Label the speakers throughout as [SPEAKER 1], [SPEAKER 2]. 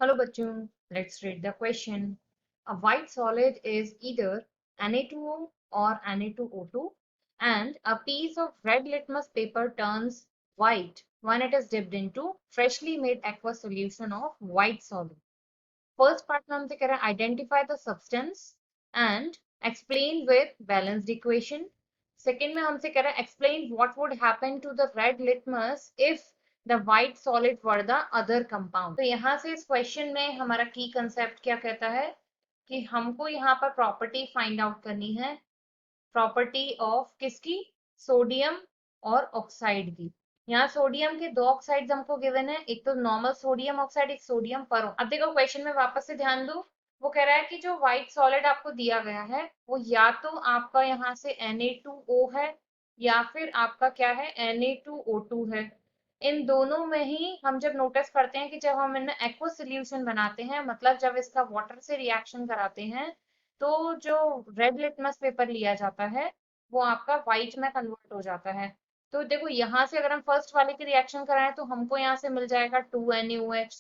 [SPEAKER 1] Hello bachchon, let's read the question. A white solid is either Na2O or Na2O2 and a piece of red litmus paper turns white when it is dipped into freshly made aqueous solution of white solid. First part में हमसे कह रहा है identify the substance and explain with balanced equation. Second में हमसे कह रहा है explain what would happen to the red litmus if the white solid were the other compound. तो यहाँ से इस क्वेश्चन में हमारा की कंसेप्ट क्या कहता है कि हमको यहाँ पर प्रॉपर्टी फाइंड आउट करनी है। प्रॉपर्टी ऑफ किसकी? सोडियम और ऑक्साइड की। यहाँ सोडियम के दो ऑक्साइड्स हमको गिवन है, एक तो नॉर्मल सोडियम ऑक्साइड, एक सोडियम पर। अब देखो क्वेश्चन में वापस से ध्यान दो, वो कह रहा है कि जो व्हाइट सॉलिड आपको दिया गया है वो या तो आपका यहाँ से Na2O है या फिर आपका क्या है Na2O2 है। इन दोनों में ही हम जब नोटिस करते हैं कि जब हम इनमें एक्वस सोल्यूशन बनाते हैं, मतलब जब इसका वाटर से रिएक्शन कराते हैं, तो जो रेड लिटमस पेपर लिया जाता है वो आपका व्हाइट में कन्वर्ट हो जाता है। तो देखो यहाँ से अगर हम फर्स्ट वाले की रिएक्शन कराएं तो हमको यहाँ से मिल जाएगा 2NaOH।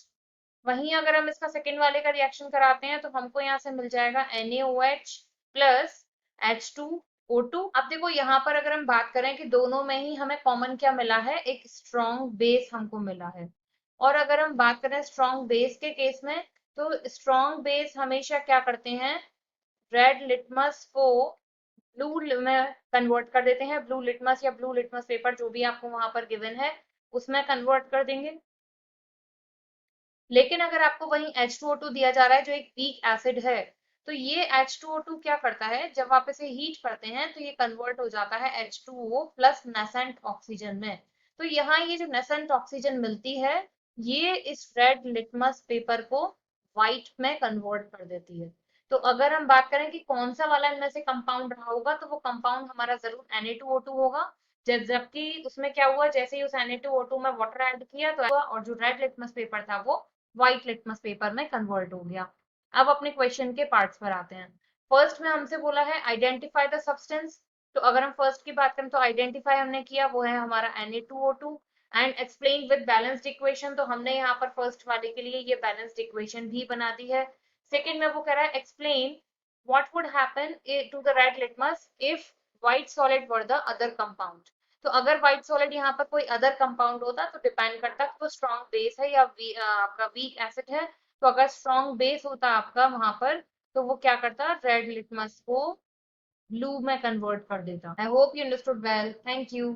[SPEAKER 1] वहीं अगर हम इसका सेकेंड वाले का रिएक्शन कराते हैं तो हमको यहाँ से मिल जाएगा NaOH प्लस H2O2। अब देखो यहाँ पर अगर हम बात करें कि दोनों में ही हमें कॉमन क्या मिला है, एक स्ट्रॉन्ग बेस हमको मिला है। और अगर हम बात करें स्ट्रॉन्ग बेस के केस में, तो स्ट्रॉन्ग बेस हमेशा क्या करते हैं, रेड लिटमस को ब्लू में कन्वर्ट कर देते हैं। ब्लू लिटमस या ब्लू लिटमस पेपर जो भी आपको वहां पर गिवन है उसमें कन्वर्ट कर देंगे। लेकिन अगर आपको वहीं H2O2 दिया जा रहा है जो एक वीक एसिड है, तो ये H2O2 क्या करता है, जब आप इसे हीट करते हैं तो ये कन्वर्ट हो जाता है H2O प्लस नेसेंट ऑक्सीजन में। तो यहाँ ये जो नेसेंट ऑक्सीजन मिलती है ये इस रेड लिटमस पेपर को व्हाइट में कन्वर्ट कर देती है। तो अगर हम बात करें कि कौन सा वाला इनमें से कंपाउंड रहा होगा, तो वो कंपाउंड हमारा जरूर Na2O2 होगा। जबकि उसमें क्या हुआ, जैसे ही उस Na2O2 में वाटर ऐड किया तो और जो रेड लिटमस पेपर था वो व्हाइट लिटमस पेपर में कन्वर्ट हो गया। अब अपने क्वेश्चन के पार्ट्स पर आते हैं। फर्स्ट में हमसे बोला है आइडेंटिफाई द सब्सटेंस। तो अगर हम फर्स्ट की बात करें तो आइडेंटिफाई हमने किया, वो है हमारा Na2O2 and explain with balanced equation. तो हमने यहाँ पर फर्स्ट वाले के लिए ये बैलेंस्ड इक्वेशन भी बना दी है। सेकेंड में वो कह रहा है explain what would happen to the red litmus if white solid were the other compound. तो अगर व्हाइट सॉलिड यहाँ पर कोई अदर कंपाउंड होता तो डिपेंड करता कि वो स्ट्रॉन्ग बेस है या आपका वीक एसिड है। तो अगर स्ट्रॉन्ग बेस होता आपका वहां पर, तो वो क्या करता, रेड लिटमस को ब्लू में कन्वर्ट कर देता। I hope you understood well, thank you.